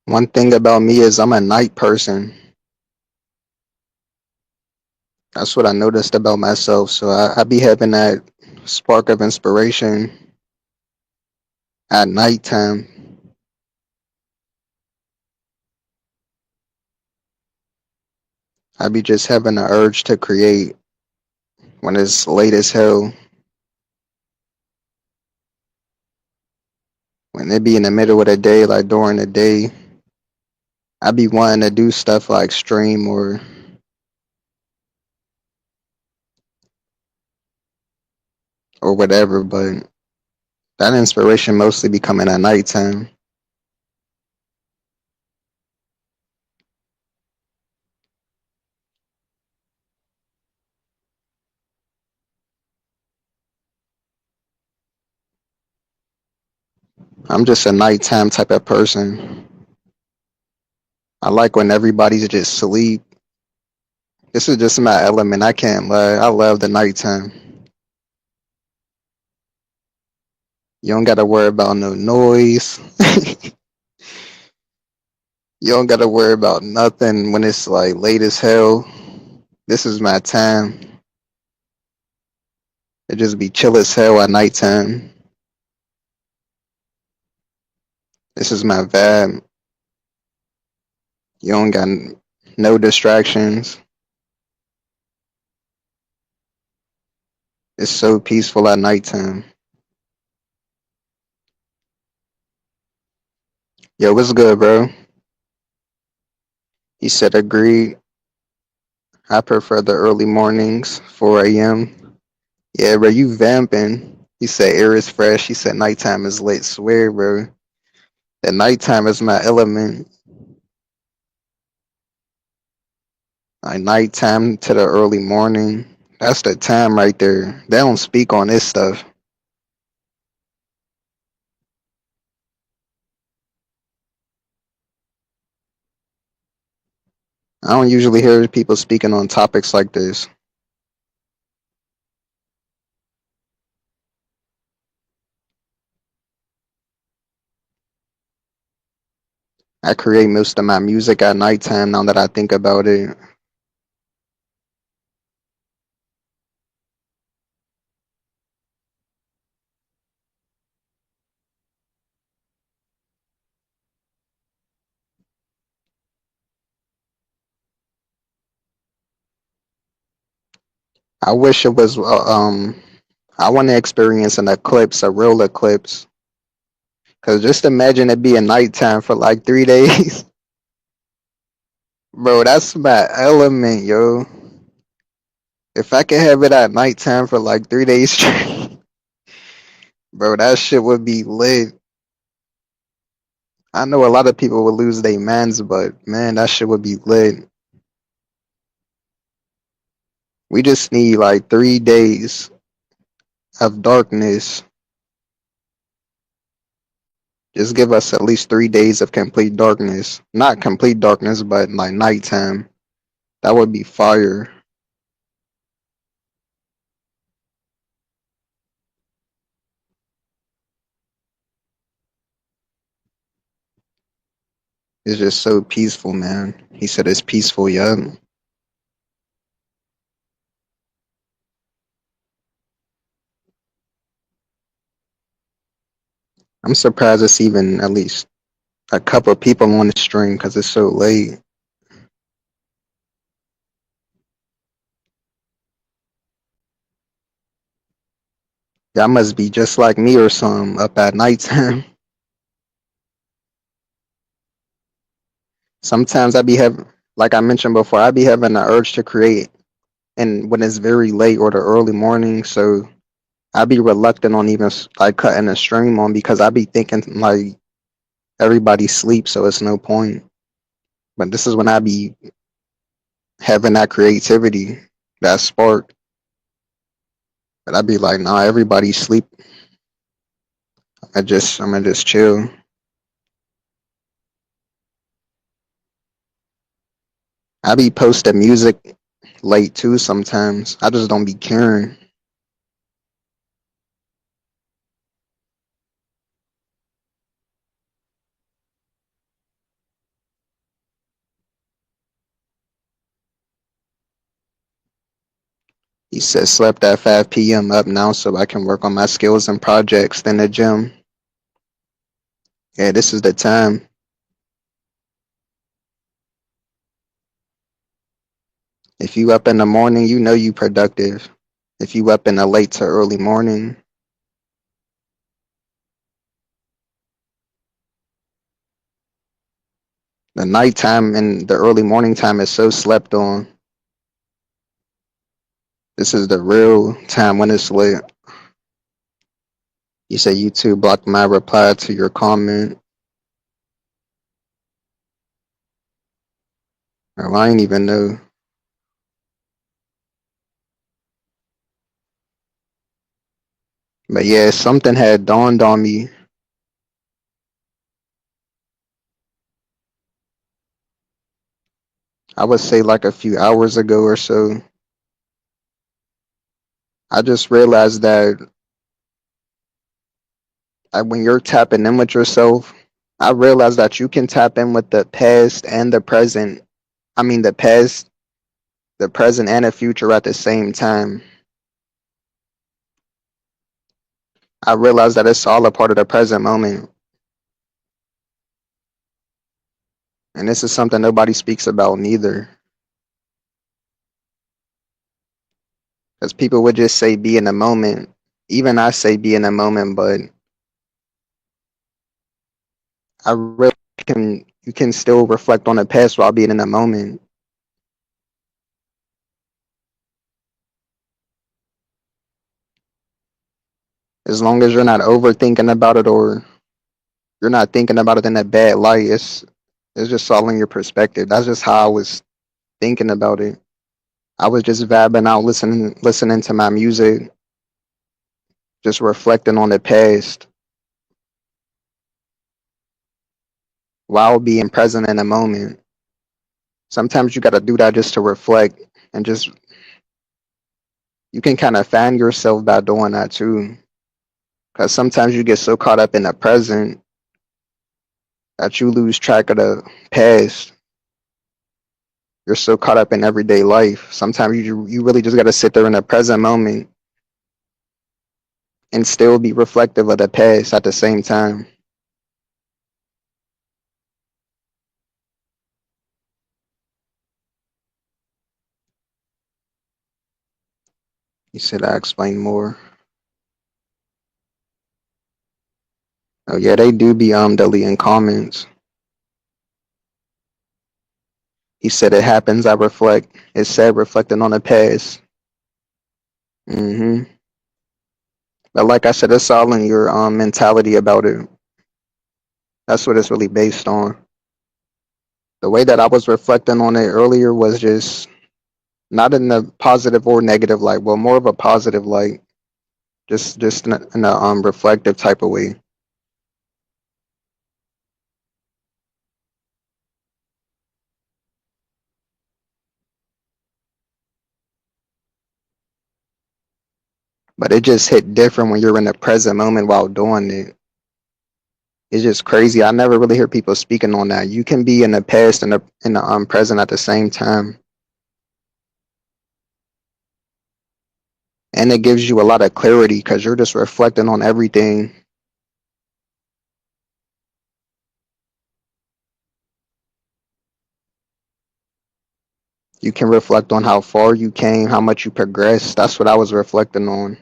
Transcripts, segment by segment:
One thing about me is I'm a night person. That's what I noticed about myself. So I be having that spark of inspiration at nighttime. I be just having the urge to create when it's late as hell. When it be in the middle of the day, like during the day, I be wanting to do stuff like stream or whatever, but that inspiration mostly be coming at nighttime. I'm just a nighttime type of person. I like when everybody's just asleep. This is just my element. I can't lie. I love the nighttime. You don't gotta worry about no noise. You don't gotta worry about nothing when it's like late as hell. This is my time. It just be chill as hell at nighttime. This is my vibe. You don't got no distractions. It's so peaceful at nighttime. Yo, what's good, bro? He said agreed. I prefer the early mornings, 4 a.m. Yeah, bro, you vamping. He said air is fresh. He said nighttime is late. Swear, bro. The nighttime is my element. Like nighttime to the early morning. That's the time right there. They don't speak on this stuff. I don't usually hear people speaking on topics like this. I create most of my music at nighttime now that I think about it. I wish it was I want to experience an eclipse, a real eclipse. Cause just imagine it being nighttime for like 3 days. Bro, that's my element, yo. If I could have it at nighttime for like 3 days straight, bro, that shit would be lit. I know a lot of people would lose their mans, but man, that shit would be lit. We just need like 3 days of darkness. Just give us at least 3 days of complete darkness. Not complete darkness, but like nighttime. That would be fire. It's just so peaceful, man. He said it's peaceful, yeah. I'm surprised it's even at least a couple of people on the stream because it's so late. Y'all must be just like me or something up at nighttime. Sometimes I be having, like I mentioned before, I be having the urge to create, and when it's very late or the early morning, so I be reluctant on even like cutting a stream on because I be thinking like everybody sleeps, so it's no point. But this is when I be having that creativity, that spark. But I be like, nah, everybody sleep. I'm gonna just chill. I be posting music late too sometimes. I just don't be caring. He said slept at 5 p.m. up now so I can work on my skills and projects in the gym. Yeah, this is the time. If you up in the morning, you know you productive. If you up in the late to early morning, the nighttime and the early morning time is so slept on. This is the real time when it's lit. You say YouTube blocked my reply to your comment. Or I ain't even know. But yeah, something had dawned on me. I would say like a few hours ago or so. I just realized that when you're tapping in with yourself, I realized that you can tap in with the past and the present. I mean, the past, the present, and the future at the same time. I realized that it's all a part of the present moment. And this is something nobody speaks about neither. Because people would just say be in the moment. Even I say be in the moment, but I really can you can still reflect on the past while being in the moment. As long as you're not overthinking about it or you're not thinking about it in a bad light, it's just all in your perspective. That's just how I was thinking about it. I was just vibing out, listening to my music, just reflecting on the past while being present in the moment. Sometimes you got to do that just to reflect and just you can kind of find yourself by doing that too. Because sometimes you get so caught up in the present that you lose track of the past. You're so caught up in everyday life. Sometimes you really just got to sit there in the present moment and still be reflective of the past at the same time. He said I explain more. Oh yeah, they do be deleting comments. He said it happens. I reflect. It said reflecting on the past. Hmm. But like I said, it's all in your mentality about it. That's what it's really based on. The way that I was reflecting on it earlier was just not in the positive or negative light. Well, more of a positive light. Just in a reflective type of way. But it just hit different when you're in the present moment while doing it. It's just crazy. I never really hear people speaking on that. You can be in the past and the present at the same time, and it gives you a lot of clarity because you're just reflecting on everything. You can reflect on how far you came, how much you progressed. That's what I was reflecting on.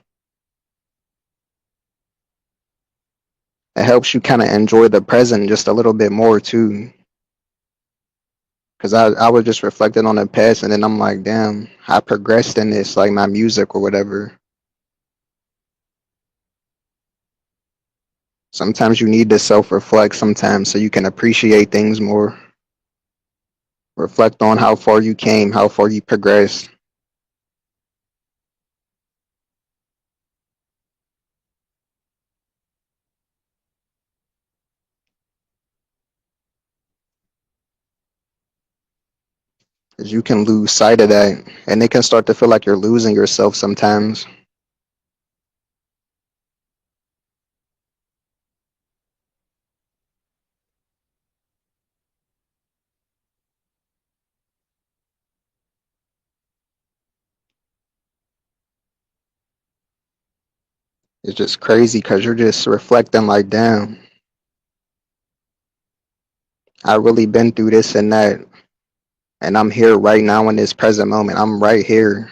It helps you kind of enjoy the present just a little bit more too. Because I was just reflecting on the past, and then I'm like, damn, I progressed in this, like my music or whatever. Sometimes you need to self reflect sometimes so you can appreciate things more. Reflect on how far you came, how far you progressed. Because you can lose sight of that, and it can start to feel like you're losing yourself sometimes. It's just crazy because you're just reflecting like, damn, I really been through this and that, and I'm here right now in this present moment. I'm right here.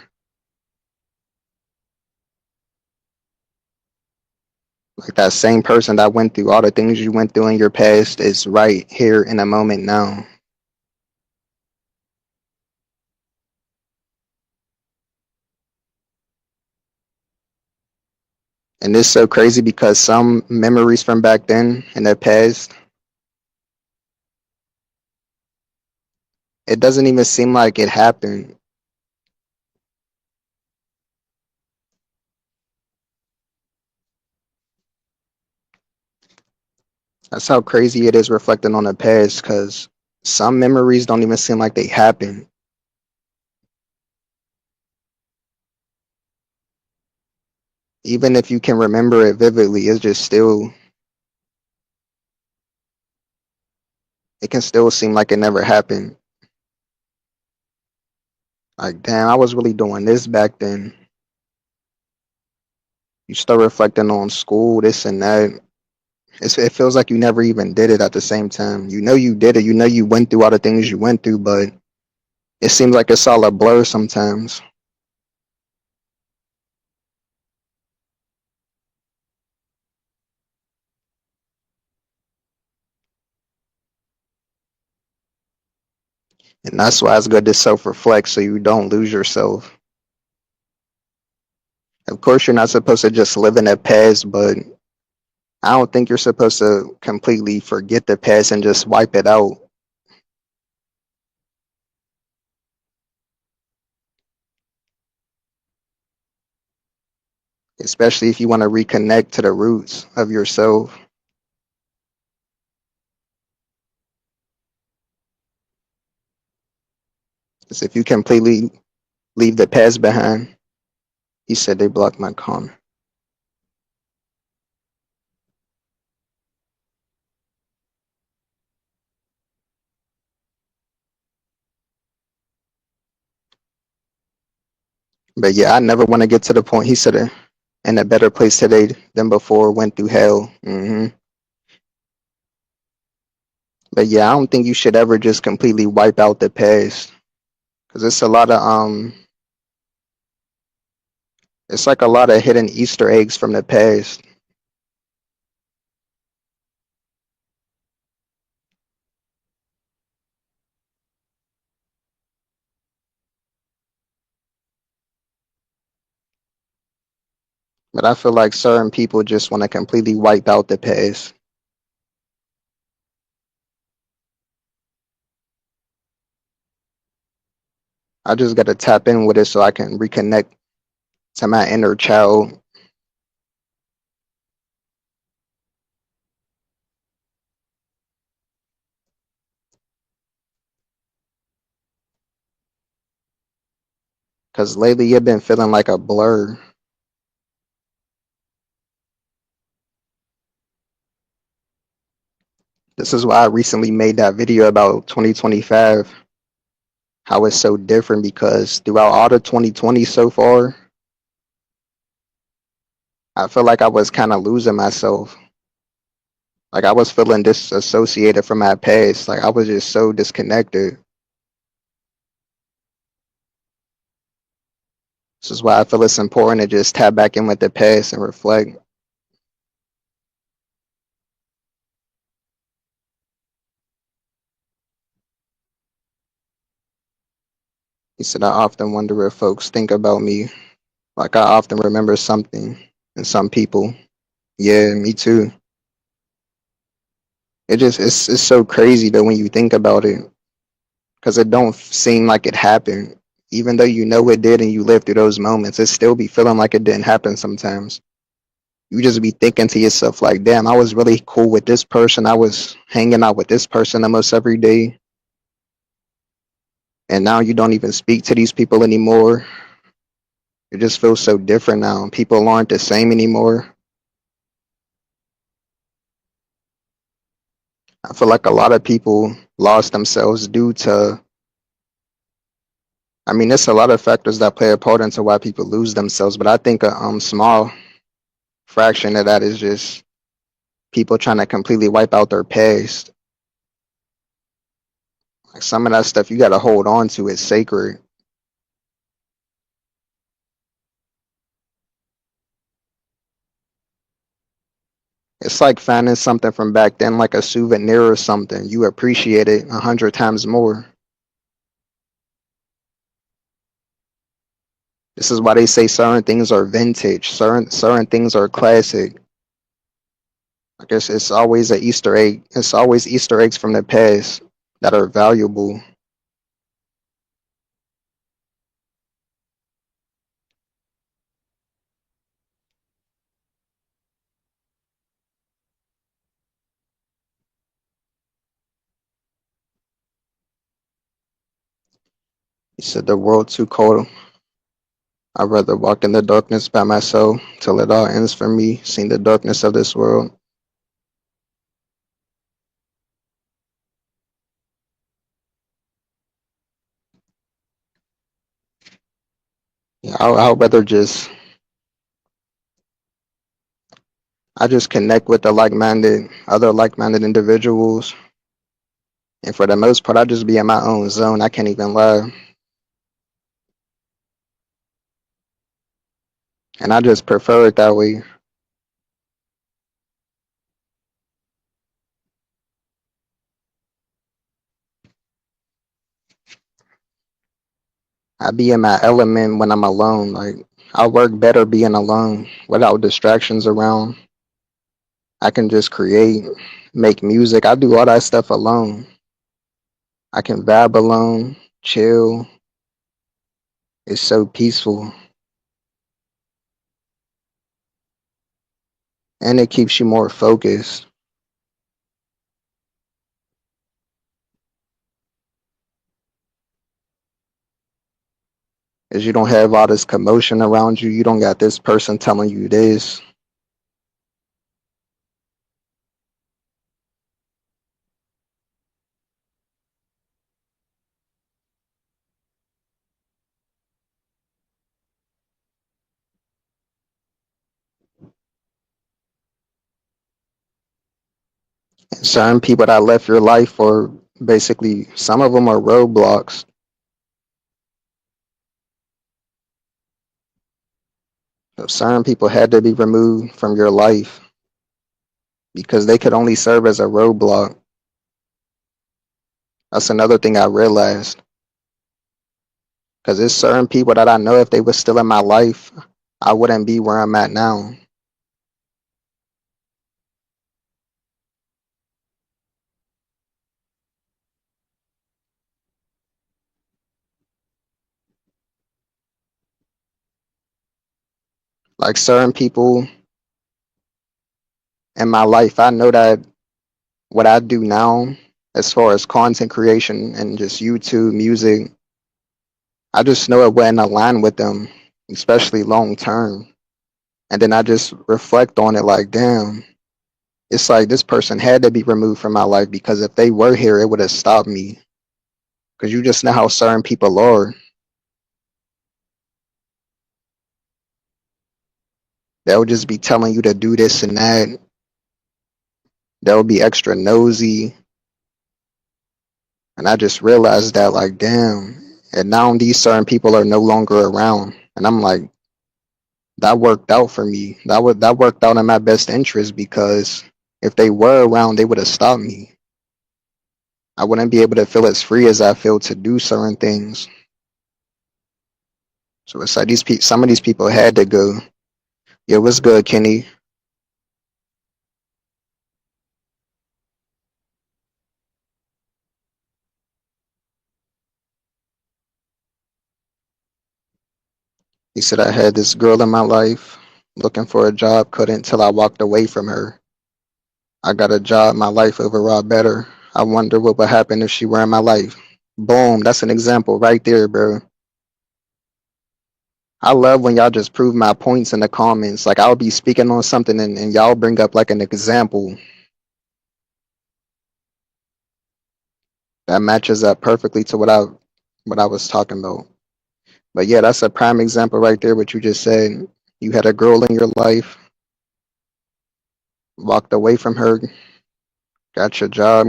Like that same person that went through all the things you went through in your past is right here in a moment now. And it's so crazy because some memories from back then in the past, it doesn't even seem like it happened. That's how crazy it is reflecting on the past because some memories don't even seem like they happened. Even if you can remember it vividly, it's just still, it can still seem like it never happened. Like, damn, I was really doing this back then. You start reflecting on school, this and that. It feels like you never even did it at the same time. You know you did it. You know you went through all the things you went through, but it seems like it's all a blur sometimes. And that's why it's good to self-reflect so you don't lose yourself. Of course, you're not supposed to just live in the past, but I don't think you're supposed to completely forget the past and just wipe it out. Especially if you want to reconnect to the roots of yourself. Because if you completely leave the past behind, he said they blocked my comment. But yeah, I never want to get to the point. He said, in a better place today than before, went through hell. But yeah, I don't think you should ever just completely wipe out the past. Because it's like a lot of hidden Easter eggs from the past. But I feel like certain people just want to completely wipe out the past. I just got to tap in with it so I can reconnect to my inner child. Because lately you've been feeling like a blur. This is why I recently made that video about 2025, how it's so different because throughout all the 2020 so far, I feel like I was kind of losing myself. Like I was feeling disassociated from my past. Like I was just so disconnected. This is why I feel it's important to just tap back in with the past and reflect. He said, I often wonder if folks think about me. Like I often remember something and some people. Yeah, me too. It's so crazy though when you think about it, because it don't seem like it happened. Even though you know it did and you lived through those moments, it still be feeling like it didn't happen sometimes. You just be thinking to yourself like, damn, I was really cool with this person. I was hanging out with this person almost every day. And now you don't even speak to these people anymore. It just feels so different now. People aren't the same anymore. I feel like a lot of people lost themselves due to, I mean, there's a lot of factors that play a part into why people lose themselves, but I think a small fraction of that is just people trying to completely wipe out their past. Like some of that stuff you gotta hold on to. It's sacred. It's like finding something from back then, like a souvenir or something. You appreciate it 100 times more. This is why they say certain things are vintage, certain things are classic. I guess it's always an Easter egg. It's always Easter eggs from the past that are valuable. He said the world too cold. I'd rather walk in the darkness by myself till it all ends for me, seeing the darkness of this world. Yeah, I'd rather just I just connect with the other like-minded individuals, and for the most part, I just be in my own zone. I can't even lie, and I just prefer it that way. I be in my element when I'm alone. Like I work better being alone without distractions around. I can just create, make music. I do all that stuff alone. I can vibe alone, chill. It's so peaceful, and it keeps you more focused as you don't have all this commotion around you. You don't got this person telling you this. And certain people that left your life for basically some of them are roadblocks. So certain people had to be removed from your life because they could only serve as a roadblock. That's another thing I realized. Because there's certain people that I know if they were still in my life, I wouldn't be where I'm at now. Like certain people in my life, I know that what I do now, as far as content creation and just YouTube, music, I just know it wouldn't align with them, especially long term. And then I just reflect on it like, damn, it's like this person had to be removed from my life because if they were here, it would have stopped me. Because you just know how certain people are. They'll just be telling you to do this and that. They'll be extra nosy. And I just realized that, like, damn. And now these certain people are no longer around. And I'm like, that worked out for me. That worked out in my best interest because if they were around, they would have stopped me. I wouldn't be able to feel as free as I feel to do certain things. So it's like some of these people had to go. Yo, what's good, Kenny? He said I had this girl in my life looking for a job, couldn't till I walked away from her. I got a job, my life overall better. I wonder what would happen if she were in my life. Boom, that's an example right there, bro. I love when y'all just prove my points in the comments. Like I'll be speaking on something and y'all bring up like an example that matches up perfectly to what I was talking about. But yeah, that's a prime example right there. What you just said. You had a girl in your life. walked away from her, got your job,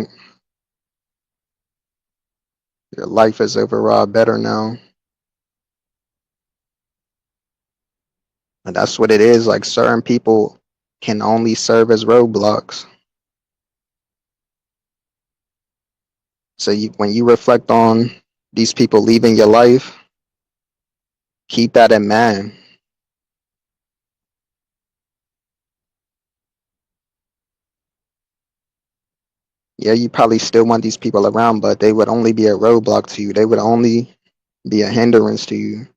your life is overall better now. And that's what it is. Like certain people can only serve as roadblocks. So when you reflect on these people leaving your life, keep that in mind. Yeah, you probably still want these people around, but they would only be a roadblock to you. They would only be a hindrance to you.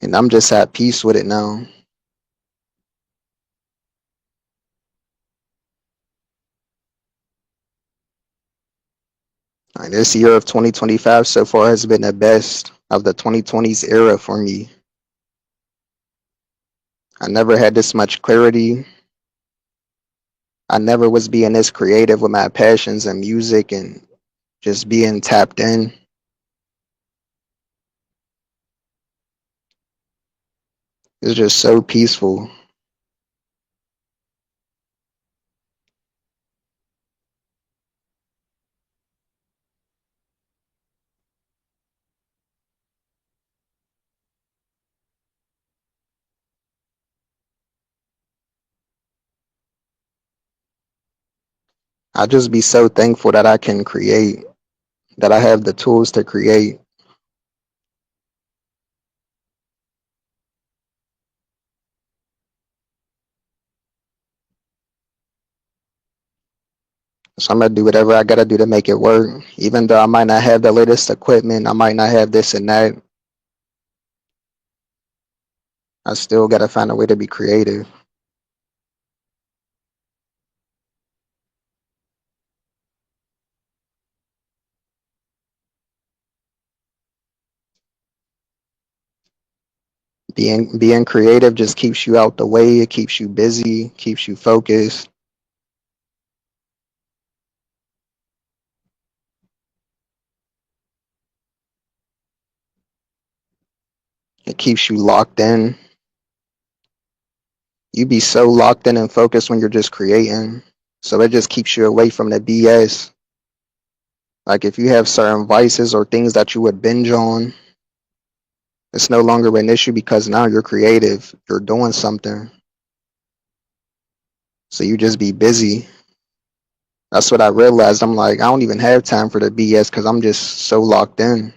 And I'm just at peace with it now. Like, this year of 2025 so far has been the best of the 2020s era for me. I never had this much clarity. I never was being this creative with my passions and music and just being tapped in. It's just so peaceful. I just be so thankful that I can create, that I have the tools to create. So I'm gonna do whatever I gotta do to make it work. Even though I might not have the latest equipment, I might not have this and that. I still gotta find a way to be creative. Being creative just keeps you out the way. It keeps you busy, keeps you focused. It keeps you locked in. You be so locked in and focused when you're just creating. So it just keeps you away from the BS. Like if you have certain vices or things that you would binge on, it's no longer an issue because now you're creative. You're doing something. So you just be busy. That's what I realized. I'm like, I don't even have time for the BS because I'm just so locked in.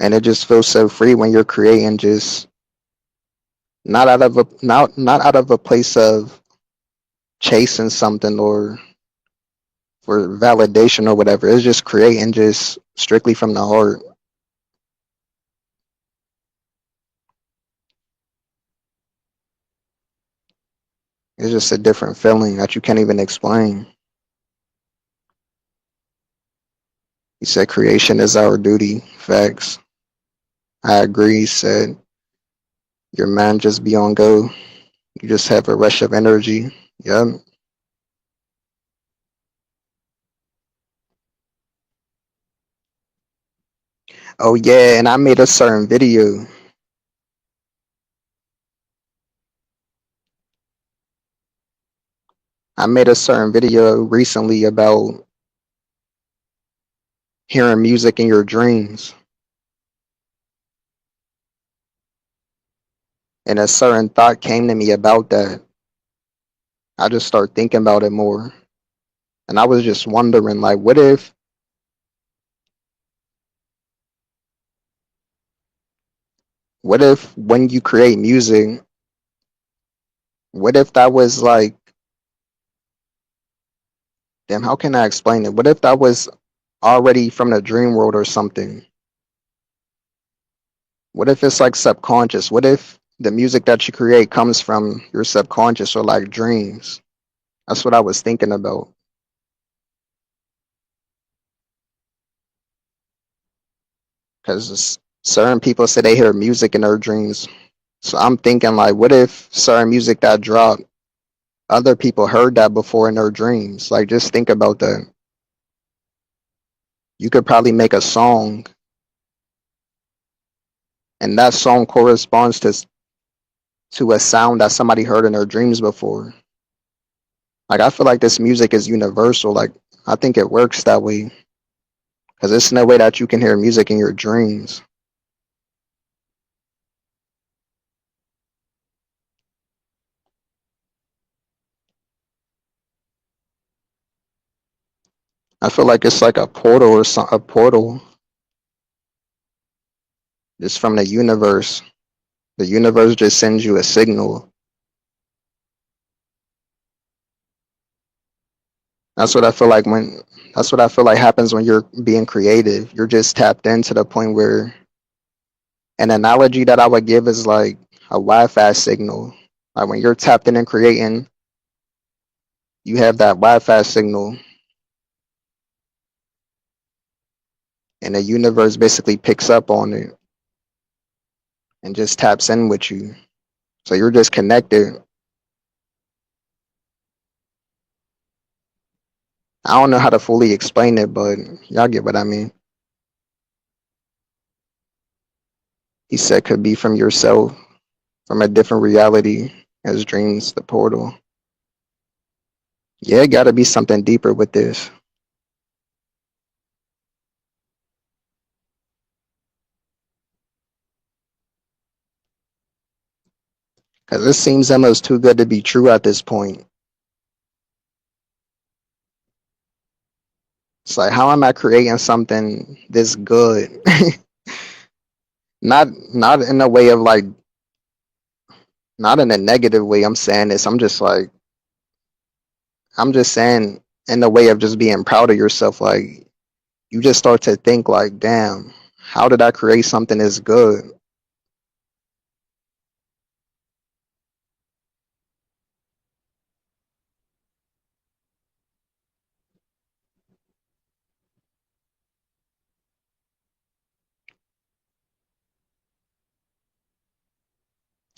And it just feels so free when you're creating, just not out of a place of chasing something or for validation or whatever. It's just creating just strictly from the heart. It's just a different feeling that you can't even explain. He said creation is our duty. Facts. I agree. He said your mind just be on go. You just have a rush of energy. Yep. Oh yeah, and I made a certain video. I made a certain video recently about hearing music in your dreams. And a certain thought came to me about that. I just started thinking about it more. And I was just wondering, like, what if when you create music, what if that was like, damn, how can I explain it? What if that was already from the dream world or something? What if it's like subconscious? What if the music that you create comes from your subconscious or like dreams? That's what I was thinking about. Because certain people say they hear music in their dreams. So I'm thinking like, what if certain music that dropped, other people heard that before in their dreams? Like, just think about that. You could probably make a song, and that song corresponds to a sound that somebody heard in their dreams before. Like I feel like this music is universal. Like I think it works that way because it's no way that you can hear music in your dreams. I feel like it's like a portal or a portal just from the universe. The universe just sends you a signal. That's what I feel like when that's what I feel like happens when you're being creative. You're just tapped into the point where an analogy that I would give is like a Wi-Fi signal. Like when you're tapped in and creating, you have that Wi-Fi signal, and the universe basically picks up on it and just taps in with you. So you're just connected. I don't know how to fully explain it, but y'all get what I mean. He said could be from yourself, from a different reality as dreams, the portal. Yeah, it gotta be something deeper with this. Cause it seems almost too good to be true at this point. It's like how am I creating something this good? Not in a way of like not in a negative way. I'm saying this. I'm just saying in the way of just being proud of yourself. Like you just start to think like, damn, how did I create something this good?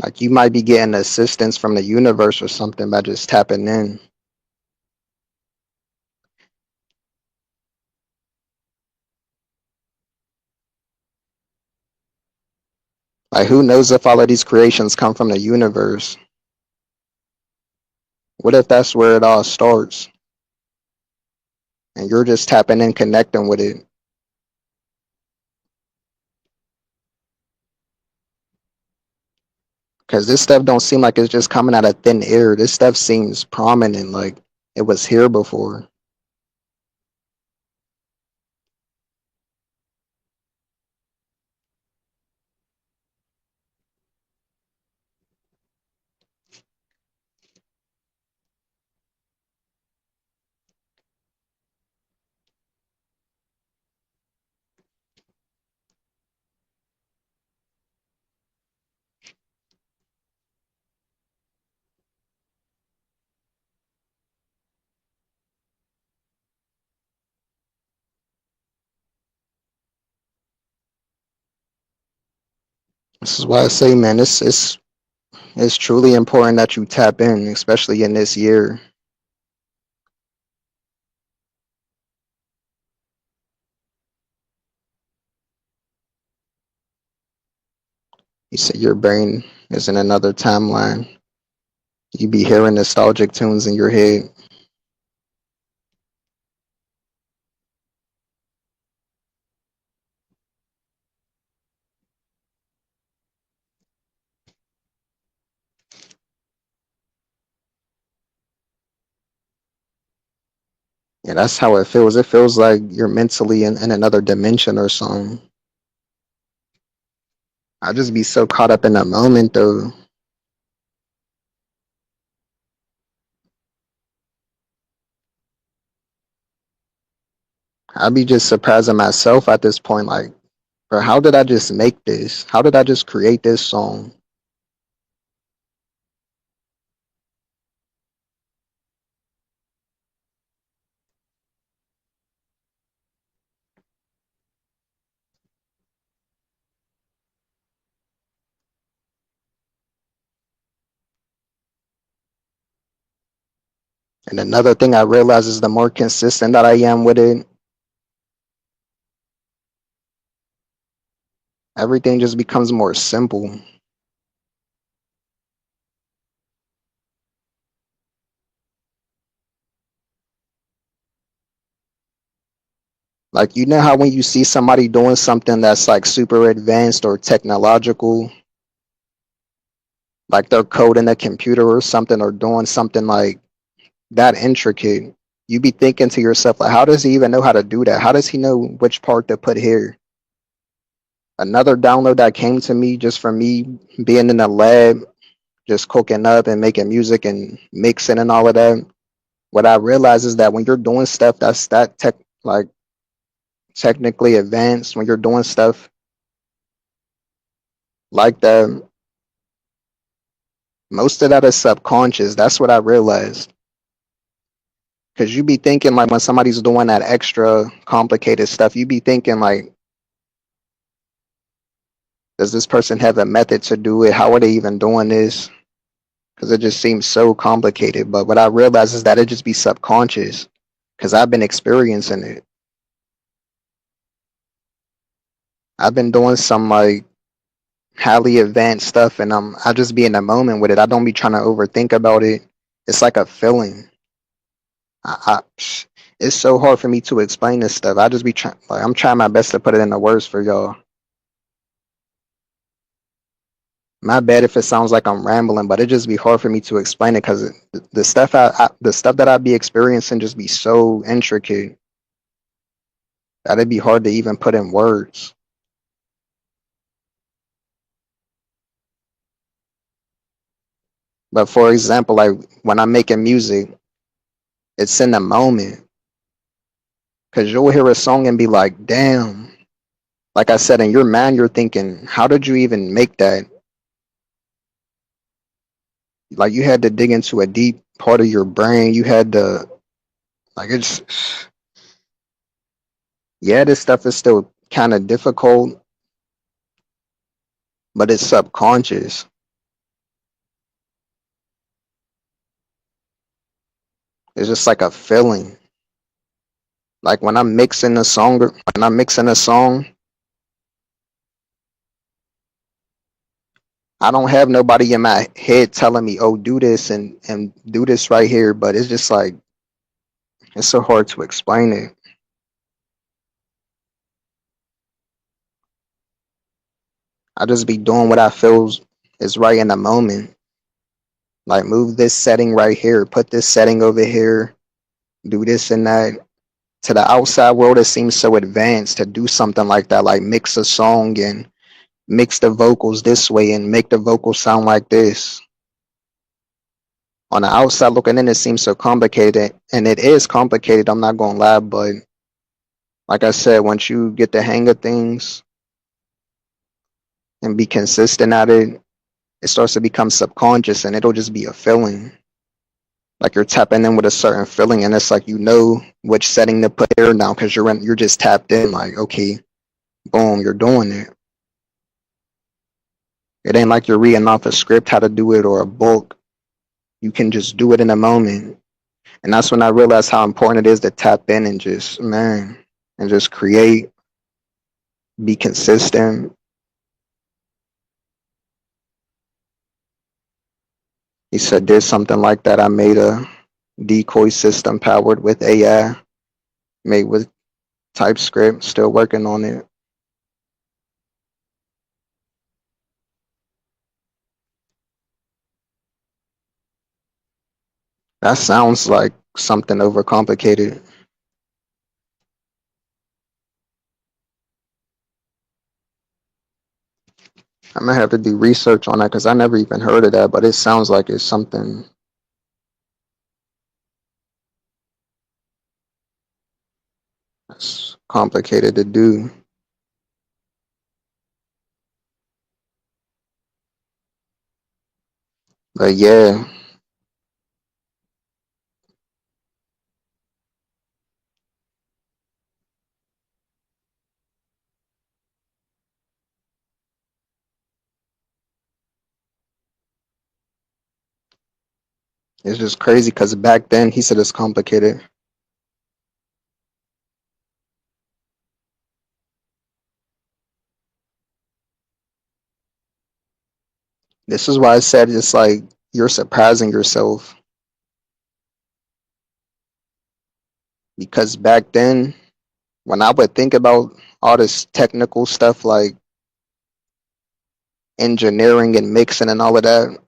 Like you might be getting assistance from the universe or something by just tapping in. Like who knows if all of these creations come from the universe? What if that's where it all starts and you're just tapping in, connecting with it? Because this stuff don't seem like it's just coming out of thin air. This stuff seems prominent, like it was here before. This is why I say, man, it's truly important that you tap in, especially in this year. You say your brain is in another timeline. You be hearing nostalgic tunes in your head. Yeah, that's how it feels. It feels like you're mentally in another dimension or something. I just be so caught up in the moment though. I be just surprising myself at this point, like, bro, how did I just make this? How did I just create this song? And another thing I realize is the more consistent that I am with it, Everything just becomes more simple. Like, you know how when you see somebody doing something that's like super advanced or technological, like they're coding a computer or something or doing something like that intricate, you be thinking to yourself, like, how does he even know how to do that? How does he know which part to put here? Another download that came to me just from me being in the lab, just cooking up and making music and mixing and all of that. What I realize is that when you're doing stuff that's that like technically advanced, when you're doing stuff like that, most of that is subconscious. That's what I realized. Because you be thinking, like, when somebody's doing that extra complicated stuff, you be thinking, like, does this person have a method to do it? How are they even doing this? Because it just seems so complicated. But what I realize is that it just be subconscious. Because I've been experiencing it. I've been doing some like highly advanced stuff, and I just be in the moment with it. I don't be trying to overthink about it. It's like a feeling. It's so hard for me to explain this stuff. I just be trying, like, I'm trying my best to put it into words for y'all. My bad if it sounds like I'm rambling, but it just be hard for me to explain it because the stuff the stuff that I be experiencing just be so intricate that it'd be hard to even put in words. But for example, like when I'm making music, it's in the moment because you'll hear a song and be like, "Damn!" Like I said, in your mind, you're thinking, "How did you even make that?" Like you had to dig into a deep part of your brain. You had to like it's yeah, this stuff is still kind of difficult, but it's subconscious. It's just like a feeling. Like when I'm mixing a song, I don't have nobody in my head telling me, "Oh, do this and do this right here." But it's just like it's so hard to explain it. I just be doing what I feel is right in the moment. Like move this setting right here, put this setting over here, do this and that. To the outside world, it seems so advanced to do something like that, like mix a song and mix the vocals this way and make the vocals sound like this. On the outside looking in, it seems so complicated, and it is complicated. I'm not gonna lie, but like I said, once you get the hang of things and be consistent at it, it starts to become subconscious, and it'll just be a feeling. Like you're tapping in with a certain feeling, and it's like you know which setting to put there now because you're just tapped in. Like okay, boom, you're doing it. It ain't like you're reading off a script how to do it or a book. You can just do it in a moment. And that's when I realized how important it is to tap in and just, man, and just create, be consistent. He said there's something like that. I made a decoy system powered with AI, made with TypeScript, still working on it. That sounds like something overcomplicated. I'm gonna have to do research on that because I never even heard of that, but it sounds like it's something that's complicated to do. But yeah, it's just crazy because back then he said it's complicated. This is why I said it's like you're surprising yourself because back then, when I would think about all this technical stuff like engineering and mixing and all of that,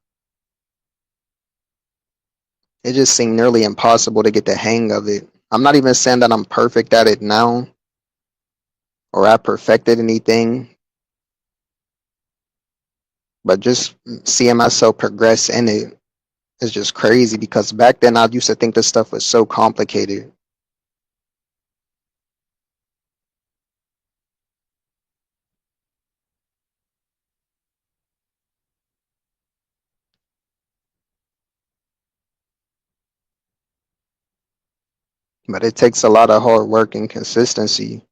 it just seemed nearly impossible to get the hang of it. I'm not even saying that I'm perfect at it now or I perfected anything, but just seeing myself progress in it is just crazy because back then I used to think this stuff was so complicated. But it takes a lot of hard work and consistency.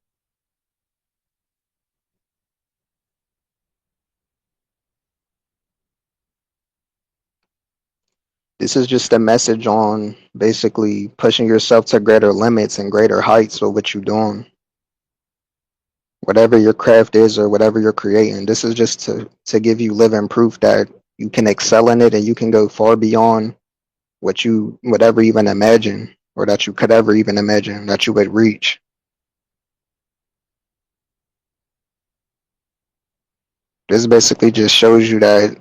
This is just a message on basically pushing yourself to greater limits and greater heights with what you're doing. Whatever your craft is or whatever you're creating, this is just to give you living proof that you can excel in it and you can go far beyond what you would ever even imagine or that you could ever even imagine that you would reach. This basically just shows you that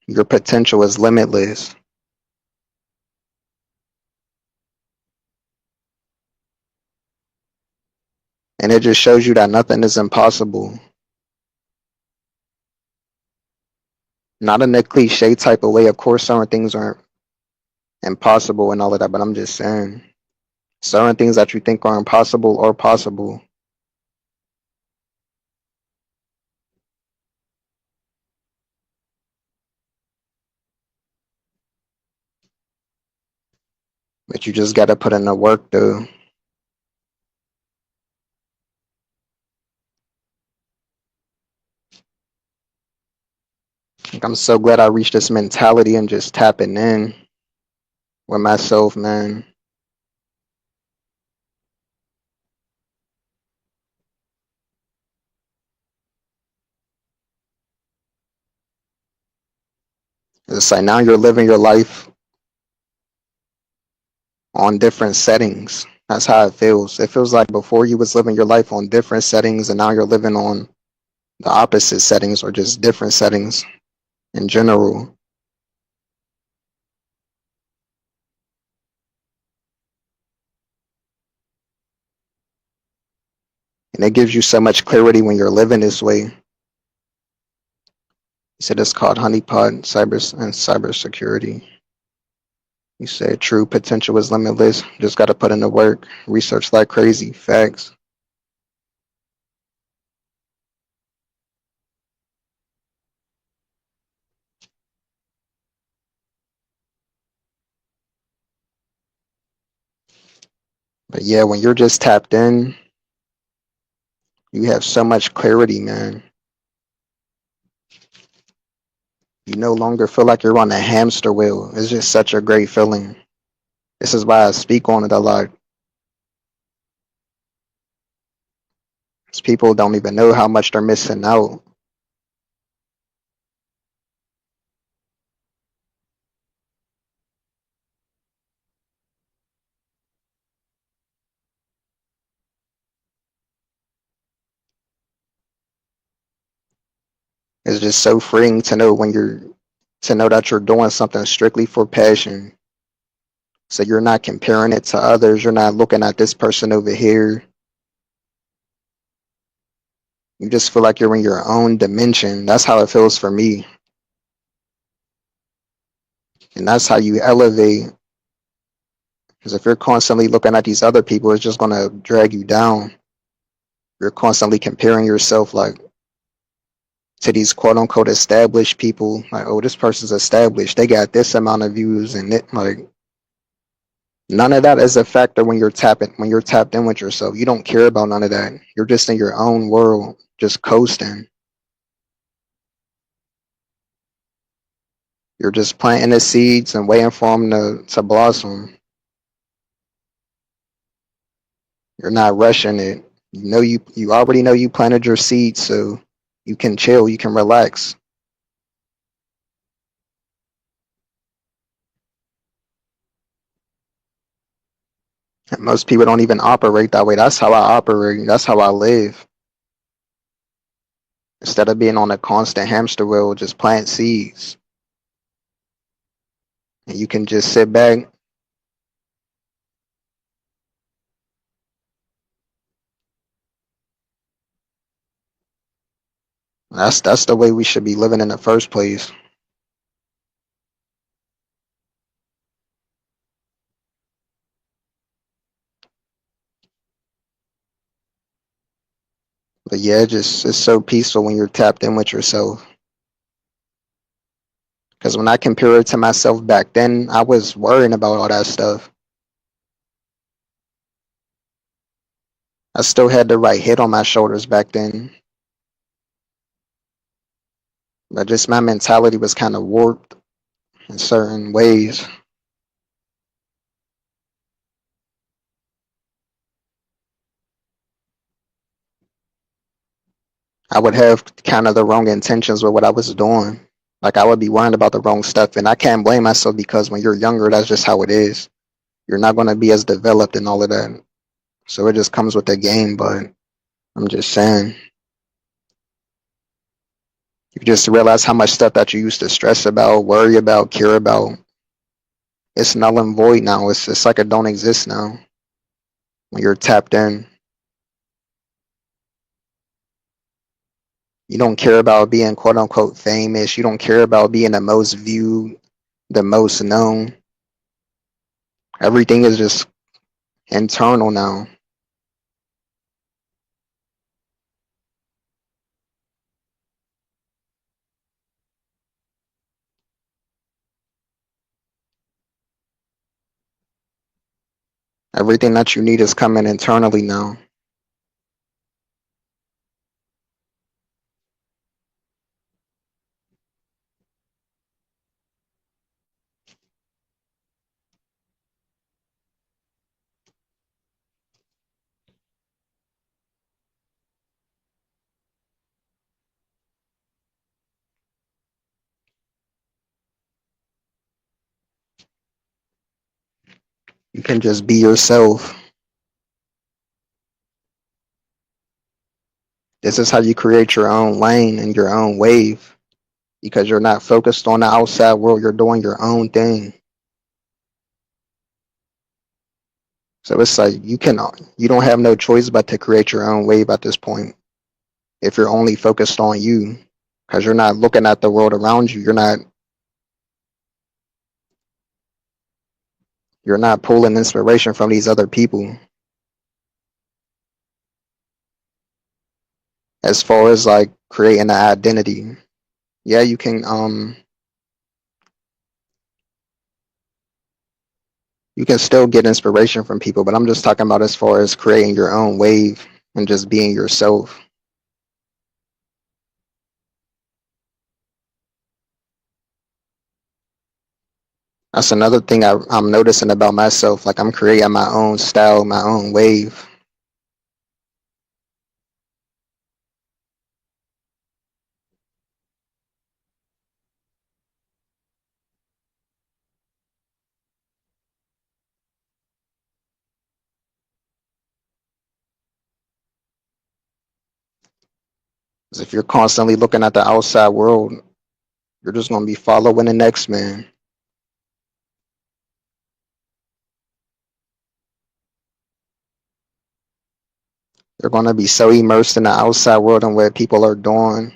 your potential is limitless. And it just shows you that nothing is impossible. Not in a cliche type of way. Of course, certain things aren't impossible and all of that, but I'm just saying certain things that you think are impossible are possible. But you just got to put in the work, though. Like, I'm so glad I reached this mentality and just tapping in with myself, man. It's like now you're living your life on different settings. That's how it feels. It feels like before you was living your life on different settings and now you're living on the opposite settings or just different settings in general. And it gives you so much clarity when you're living this way. You said it's called honeypot cyber and cybersecurity. You said true potential is limitless. Just got to put in the work, research like crazy. Facts. But yeah, when you're just tapped in, you have so much clarity, man. You no longer feel like you're on a hamster wheel. It's just such a great feeling. This is why I speak on it a lot. 'Cause people don't even know how much they're missing out. It's just so freeing to know when you're to know that you're doing something strictly for passion. So you're not comparing it to others. You're not looking at this person over here. You just feel like you're in your own dimension. That's how it feels for me. And that's how you elevate. Because if you're constantly looking at these other people, it's just going to drag you down. You're constantly comparing yourself like to these quote unquote established people. Like, oh, this person's established. They got this amount of views and it like none of that is a factor when you're tapped in with yourself. You don't care about none of that. You're just in your own world, just coasting. You're just planting the seeds and waiting for them to blossom. You're not rushing it. You already know you planted your seeds, so you can chill, you can relax. Most people don't even operate that way. That's how I operate. That's how I live. Instead of being on a constant hamster wheel, just plant seeds. And you can just sit back. That's the way we should be living in the first place. But yeah, it's so peaceful when you're tapped in with yourself. Because when I compare it to myself back then, I was worrying about all that stuff. I still had the right head on my shoulders back then, but just my mentality was kind of warped in certain ways. I would have kind of the wrong intentions with what I was doing. Like I would be worrying about the wrong stuff, and I can't blame myself because when you're younger, that's just how it is. You're not going to be as developed and all of that, so it just comes with the game. But I'm just saying, you just realize how much stuff that you used to stress about, worry about, care about, it's null and void now. It's like it don't exist now when you're tapped in. You don't care about being quote unquote famous. You don't care about being the most viewed, the most known. Everything is just internal now. Everything that you need is coming internally now. You can just be yourself. This is how you create your own lane and your own wave because you're not focused on the outside world. You're doing your own thing. So it's like you don't have no choice but to create your own wave at this point if you're only focused on you because you're not looking at the world around you. You're not pulling inspiration from these other people as far as like creating an identity. Yeah, you can still get inspiration from people, but I'm just talking about as far as creating your own wave and just being yourself. That's another thing I'm noticing about myself. Like I'm creating my own style, my own wave. Because if you're constantly looking at the outside world, you're just gonna be following the next man. You're gonna be so immersed in the outside world and what people are doing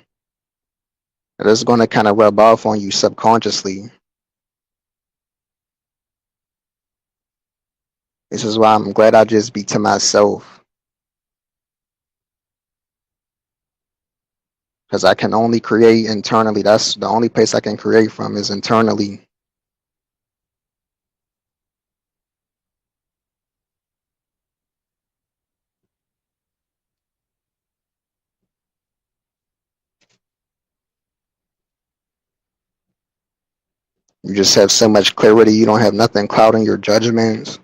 that it's gonna kind of rub off on you subconsciously. This is why I'm glad I just be to myself because I can only create internally. That's the only place I can create from is internally. You just have so much clarity. You don't have nothing clouding your judgments.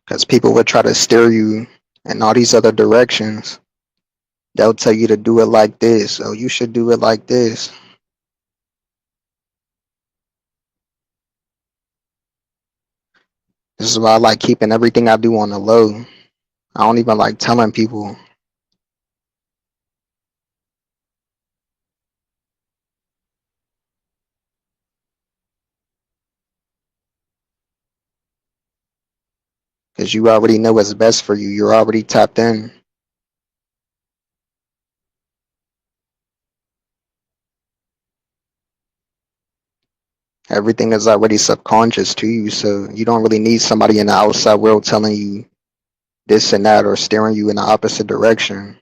Because people would try to steer you in all these other directions. They'll tell you to do it like this. Oh, you should do it like this. This is why I like keeping everything I do on the low. I don't even like telling people. Because you already know what's best for you. You're already tapped in. Everything is already subconscious to you. So you don't really need somebody in the outside world telling you this and that or steering you in the opposite direction.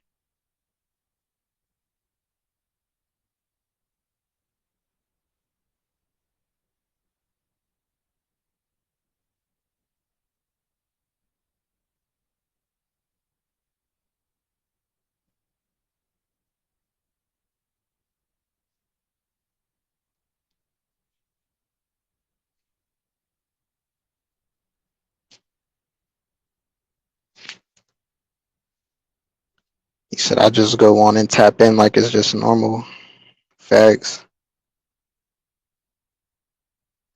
He said, I just go on and tap in like it's just normal. Facts.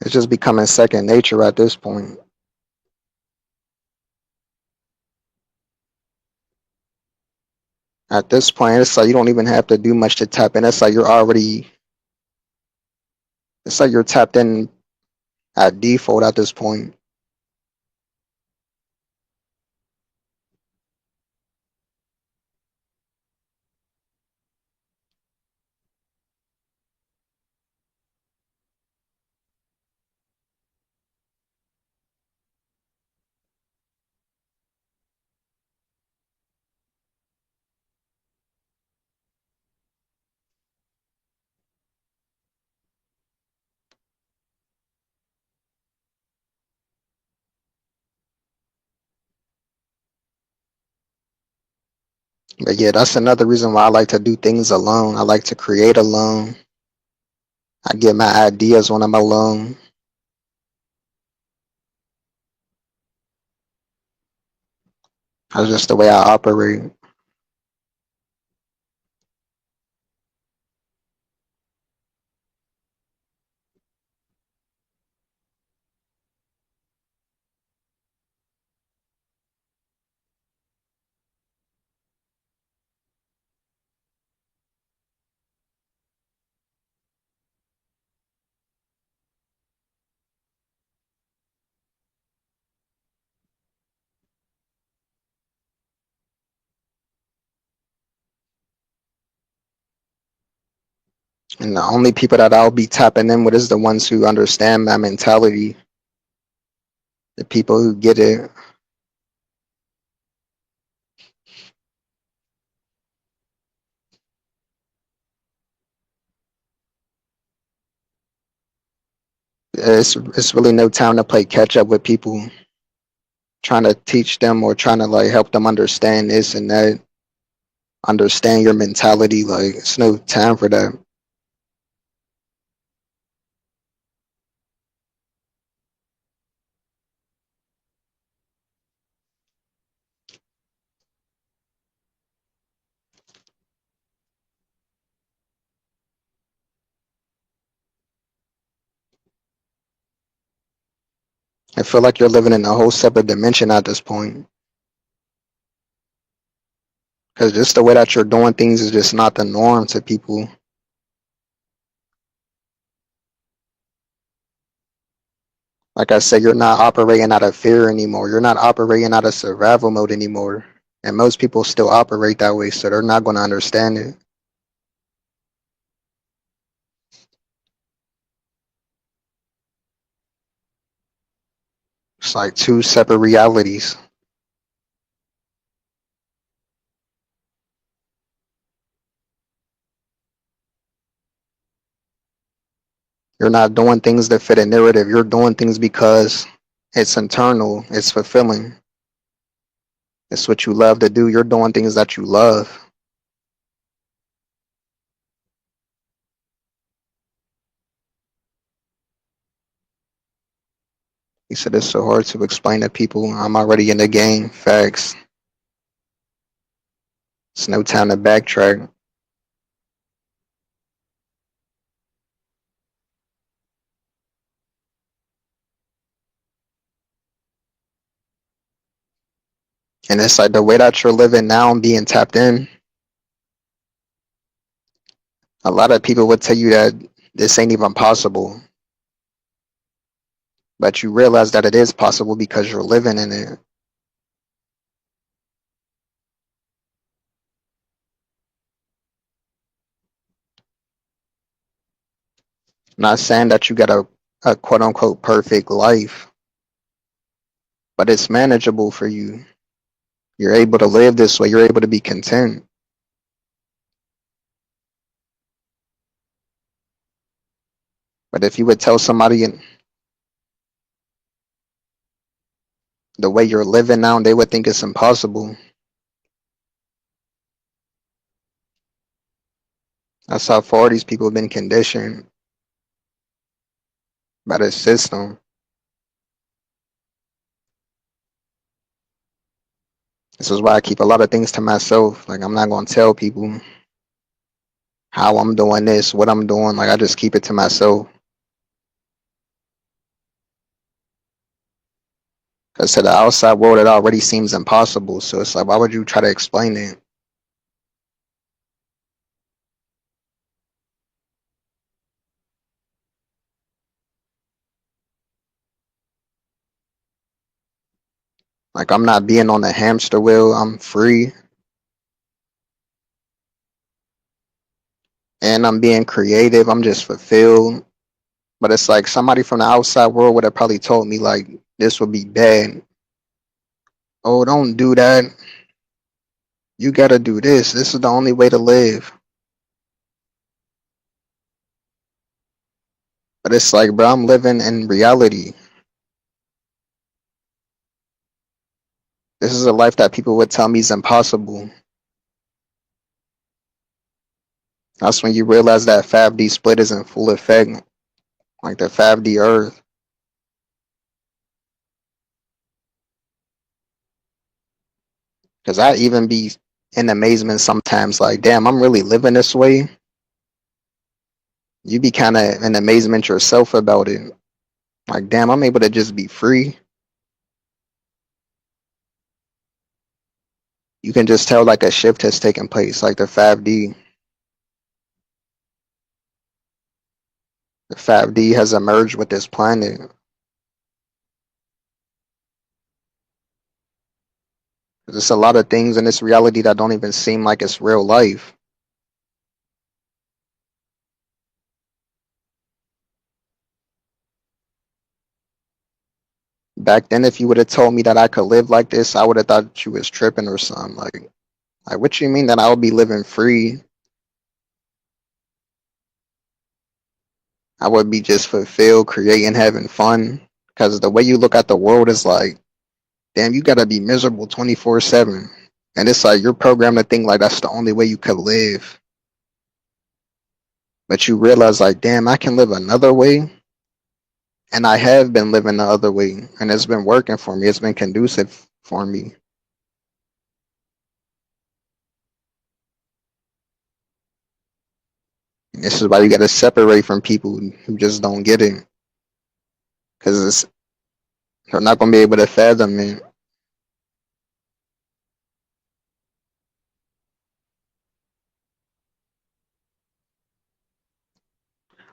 It's just becoming second nature at this point. At this point, it's like you don't even have to do much to tap in. It's like you're already, it's like you're tapped in at default at this point. But yeah, that's another reason why I like to do things alone. I like to create alone. I get my ideas when I'm alone. That's just the way I operate. And the only people that I'll be tapping in with is the ones who understand my mentality, the people who get it. It's really no time to play catch up with people, trying to teach them or trying to like help them understand this and that, understand your mentality. Like it's no time for that. I feel like you're living in a whole separate dimension at this point. Because just the way that you're doing things is just not the norm to people. Like I said, you're not operating out of fear anymore. You're not operating out of survival mode anymore. And most people still operate that way, so they're not going to understand it. It's like two separate realities. You're not doing things that fit a narrative. You're doing things because it's internal, it's fulfilling. It's what you love to do. You're doing things that you love. said it's so hard to explain to people. I'm already in the game. Facts. It's no time to backtrack. And it's like the way that you're living now and being tapped in, a lot of people would tell you that this ain't even possible. But you realize that it is possible because you're living in it. Not saying that you got a quote unquote perfect life, but it's manageable for you. You're able to live this way, you're able to be content. But if you would tell somebody the way you're living now, they would think it's impossible. That's how far these people have been conditioned by the system. This is why I keep a lot of things to myself. Like I'm not gonna tell people how I'm doing this, what I'm doing. Like I just keep it to myself. Because to the outside world, it already seems impossible. So it's like, why would you try to explain it? Like I'm not being on the hamster wheel. I'm free, and I'm being creative. I'm just fulfilled. But it's like somebody from the outside world would have probably told me like this would be bad. Oh, don't do that. You gotta do this. This is the only way to live. But it's like, bro, I'm living in reality. This is a life that people would tell me is impossible. That's when you realize that 5D split is in full effect, like the 5D Earth. Because I even be in amazement sometimes, like, damn, I'm really living this way. You be kind of in amazement yourself about it. Like, damn, I'm able to just be free. You can just tell like a shift has taken place, like the 5D. The 5D has emerged with this planet. There's a lot of things in this reality that don't even seem like it's real life. Back then, if you would have told me that I could live like this, I would have thought you was tripping or something. Like what you mean that I would be living free? I would be just fulfilled, creating, having fun. Because the way you look at the world is like, damn, you gotta be miserable 24/7. And it's like you're programmed to think like that's the only way you could live. But you realize like, damn, I can live another way. And I have been living the other way. And it's been working for me. It's been conducive for me. And this is why you gotta separate from people who just don't get it. Because they're not gonna be able to fathom it.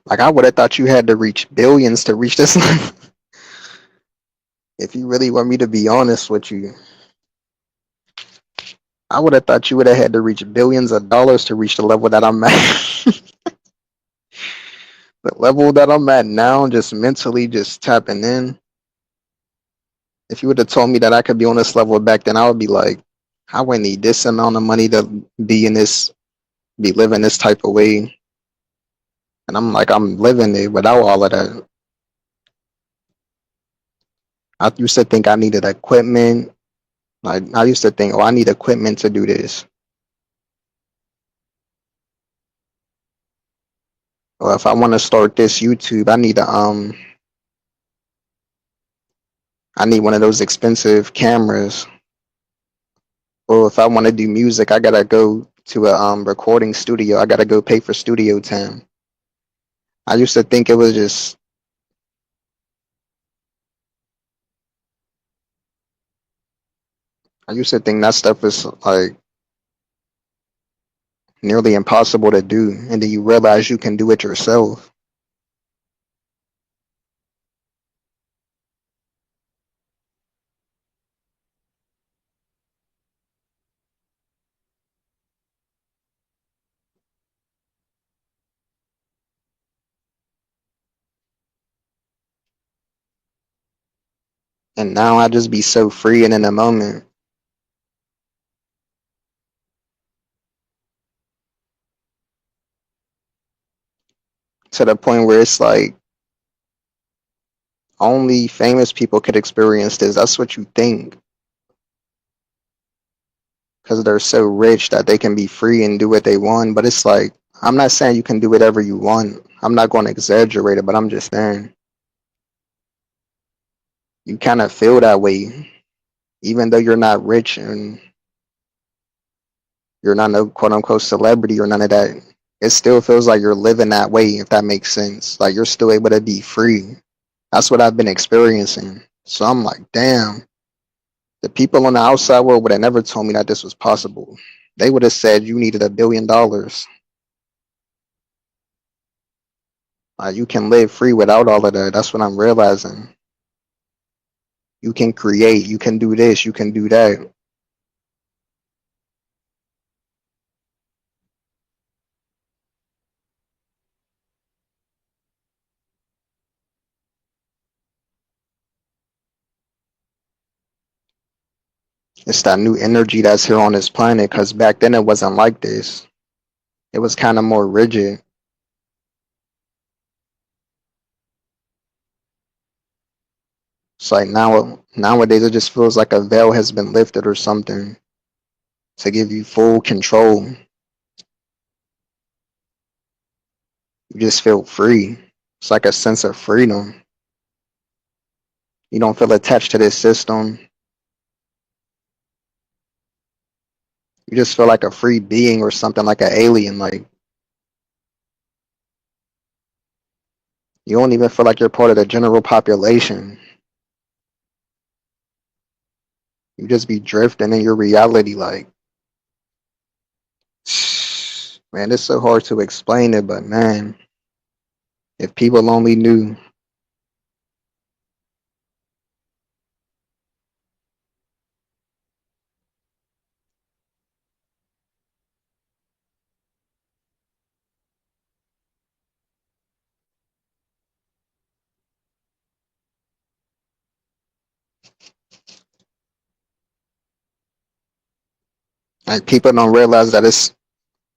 Like I would have thought you had to reach billions to reach this level. If you really want me to be honest with you, I would have thought you would have had to reach billions of dollars to reach the level that I'm at. The level that I'm at now, just mentally just tapping in. If you would have told me that I could be on this level back then, I would be like, I would need this amount of money to be in this, be living this type of way. And I'm like, I'm living it without all of that. I used to think I needed equipment. Like I used to think, oh, I need equipment to do this. Or if I want to start this YouTube, I need to I need one of those expensive cameras. Well, if I want to do music, I gotta go to a recording studio. I gotta go pay for studio time. I used to think it was just I used to think that stuff is like nearly impossible to do, and then you realize you can do it yourself. And now I just be so free and in the moment to the point where it's like only famous people could experience this. That's what you think because they're so rich that they can be free and do what they want. But it's like I'm not saying you can do whatever you want. I'm not going to exaggerate it, but I'm just saying you kind of feel that way, even though you're not rich and you're not no quote unquote celebrity or none of that. It still feels like you're living that way, if that makes sense. Like you're still able to be free. That's what I've been experiencing. So I'm like, damn, the people on the outside world would have never told me that this was possible. They would have said you needed $1 billion. You can live free without all of that. That's what I'm realizing. You can create, you can do this, you can do that. It's that new energy that's here on this planet because back then it wasn't like this. It was kind of more rigid. It's like nowadays it just feels like a veil has been lifted or something to give you full control. You just feel free. It's like a sense of freedom. You don't feel attached to this system. You just feel like a free being or something like an alien. Like you don't even feel like you're part of the general population. You just be drifting in your reality. Like, man, it's so hard to explain it, but man, if people only knew. Like people don't realize that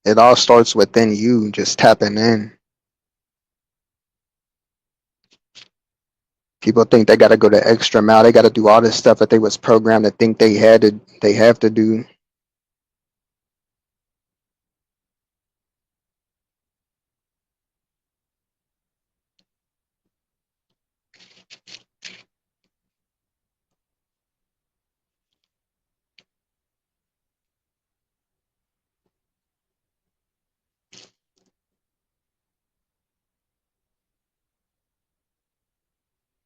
it all starts within you, just tapping in. People think they gotta go the extra mile. They gotta do all this stuff that they was programmed to think they have to do.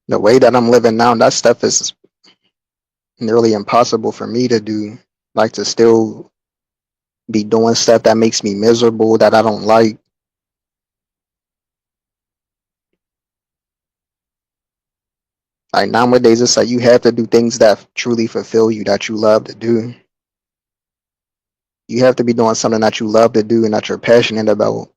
The way that I'm living now, that stuff is nearly impossible for me to do. Like to still be doing stuff that makes me miserable, that I don't like. Like nowadays, it's like you have to do things that truly fulfill you, that you love to do. You have to be doing something that you love to do and that you're passionate about.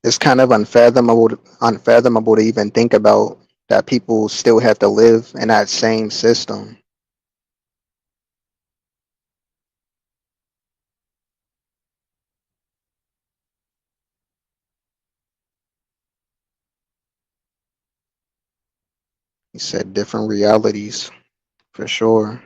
It's kind of unfathomable to even think about that people still have to live in that same system. He said different realities for sure.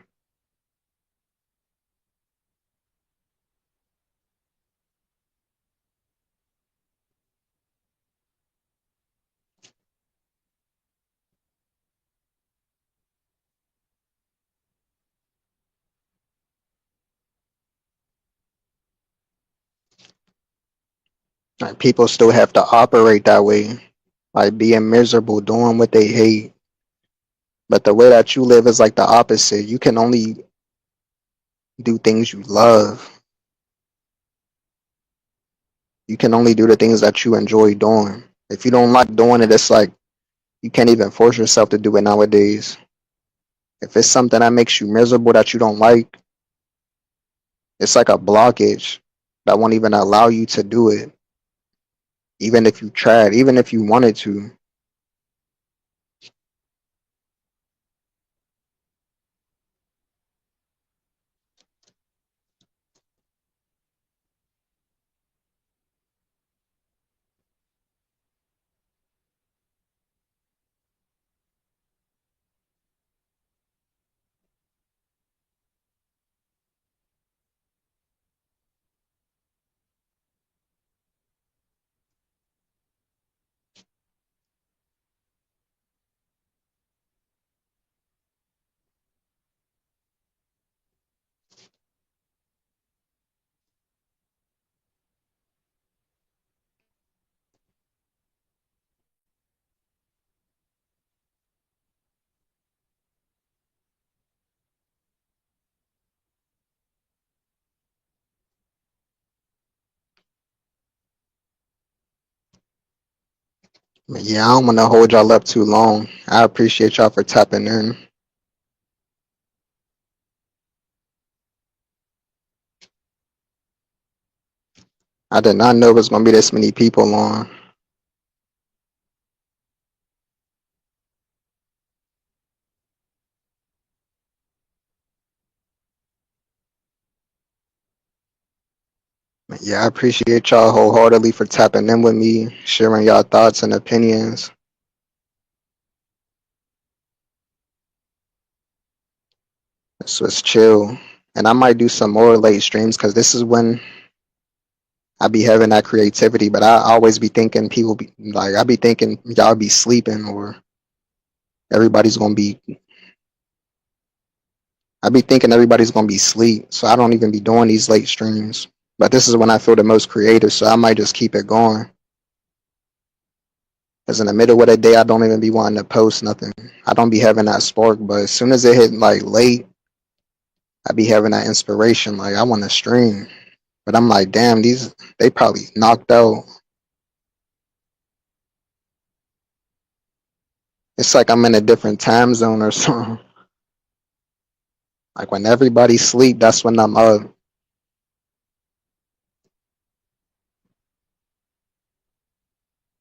Like people still have to operate that way, like being miserable, doing what they hate. But the way that you live is like the opposite. You can only do things you love. You can only do the things that you enjoy doing. If you don't like doing it, it's like you can't even force yourself to do it nowadays. If it's something that makes you miserable that you don't like, it's like a blockage that won't even allow you to do it, even if you tried, even if you wanted to. But yeah, I don't want to hold y'all up too long. I appreciate y'all for tapping in. I did not know it was gonna be this many people on. But yeah, I appreciate y'all wholeheartedly for tapping in with me, sharing y'all thoughts and opinions. This was chill. And I might do some more late streams because this is when I be having that creativity. But I always be thinking people be like, I be thinking y'all be sleeping or everybody's gonna be. I be thinking everybody's gonna be asleep, so I don't even be doing these late streams. But this is when I feel the most creative, so I might just keep it going. Cause in the middle of the day, I don't even be wanting to post nothing. I don't be having that spark. But as soon as it hit like late, I be having that inspiration. Like I want to stream, but I'm like, damn, these they probably knocked out. It's like I'm in a different time zone or something. Like when everybody sleep, that's when I'm up.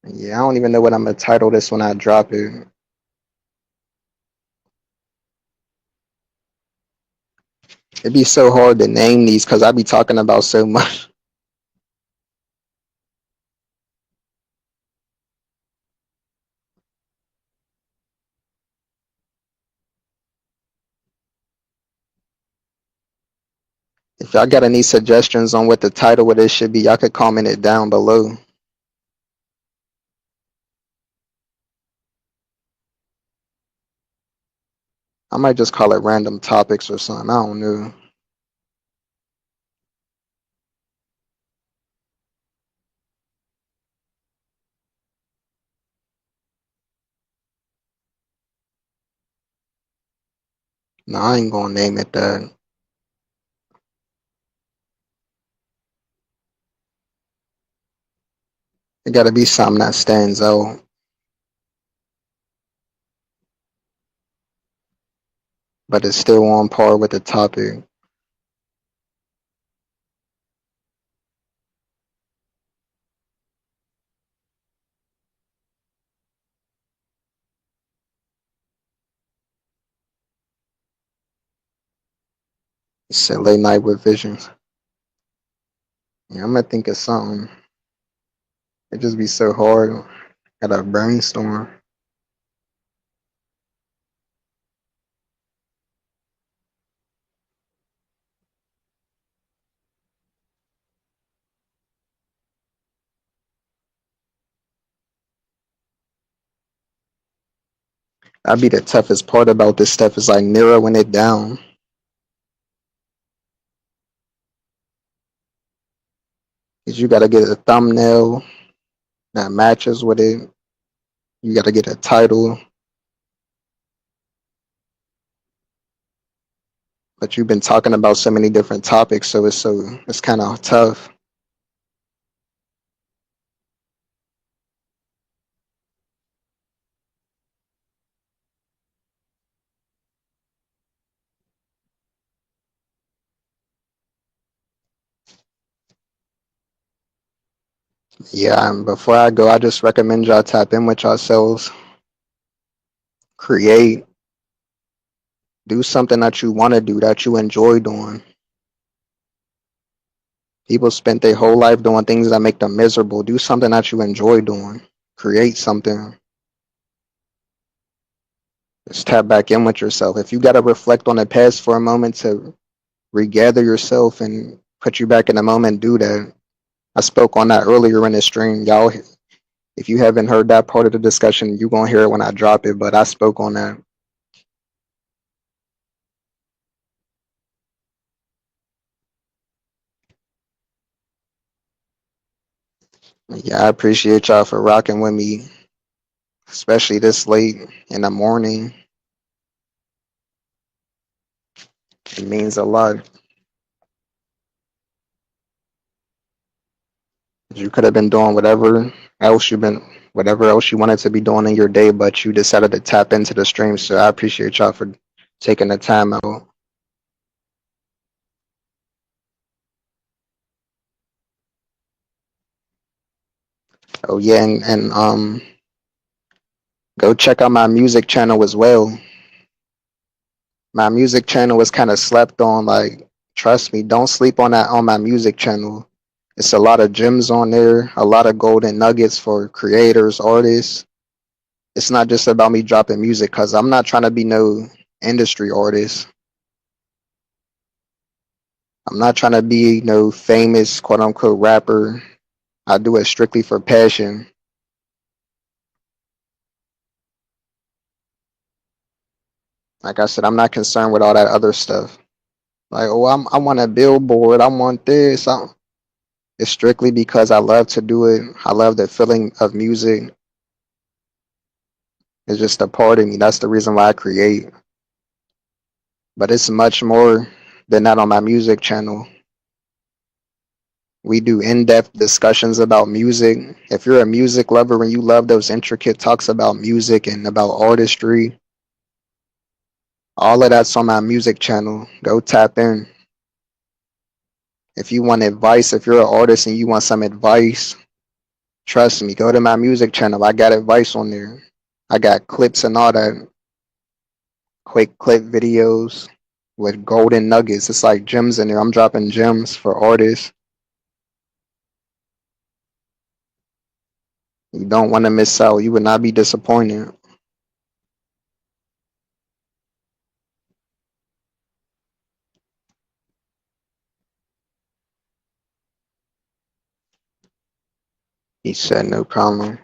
Yeah, I don't even know what I'm gonna title this when I drop it. It'd be so hard to name these because I be talking about so much. If y'all got any suggestions on what the title of this should be, y'all could comment it down below. I might just call it random topics or something. I don't know. No, I ain't gonna name it that. It gotta be something that stands out, but it's still on par with the topic. It said late night with visions. Yeah, I'm gonna think of something. It just be so hard. Gotta brainstorm. That'd be the toughest part about this stuff is like narrowing it down. is you gotta get a thumbnail that matches with it. You gotta get a title. But you've been talking about so many different topics, so it's kind of tough. Yeah, and before I go, I just recommend y'all tap in with yourselves, create, do something that you want to do, that you enjoy doing. People spent their whole life doing things that make them miserable. Do something that you enjoy doing. Create something. Just tap back in with yourself. If you got to reflect on the past for a moment to regather yourself and put you back in the moment, do that. I spoke on that earlier in the stream. Y'all, if you haven't heard that part of the discussion, you're going to hear it when I drop it, but I spoke on that. Yeah, I appreciate y'all for rocking with me, especially this late in the morning. It means a lot. You could have been doing whatever else you wanted to be doing in your day, but you decided to tap into the stream. So I appreciate y'all for taking the time out. Oh yeah, and go check out my music channel as well. My music channel was kind of slept on. Like, trust me, don't sleep on that on my music channel. It's a lot of gems on there, a lot of golden nuggets for creators, artists. It's not just about me dropping music because I'm not trying to be no industry artist. I'm not trying to be no famous quote unquote rapper. I do it strictly for passion. Like I said, I'm not concerned with all that other stuff. Like, oh, I want a billboard. I want this. It's strictly because I love to do it. I love the feeling of music. It's just a part of me. That's the reason why I create. But it's much more than that on my music channel. We do in-depth discussions about music. If you're a music lover and you love those intricate talks about music and about artistry, all of that's on my music channel. Go tap in. If you want advice, if you're an artist and you want some advice, trust me, go to my music channel. I got advice on there. I got clips and all that, quick clip videos with golden nuggets. It's like gems in there. I'm dropping gems for artists. You don't want to miss out. You would not be disappointed. He said no problem.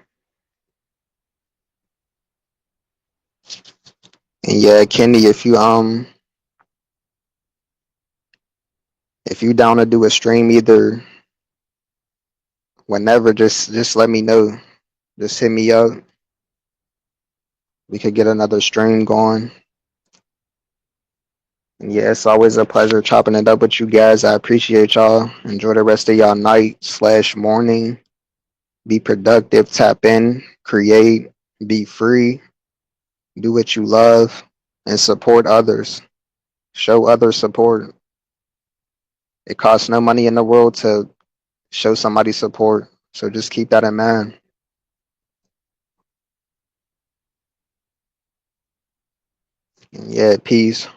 And yeah, Kenny, if you down to do a stream either whenever, just let me know. Just hit me up. We could get another stream going. And yeah, it's always a pleasure chopping it up with you guys. I appreciate y'all. Enjoy the rest of y'all night/morning. Be productive, tap in, create, be free, do what you love, and support others. Show others support. It costs no money in the world to show somebody support. So just keep that in mind. And yeah, peace.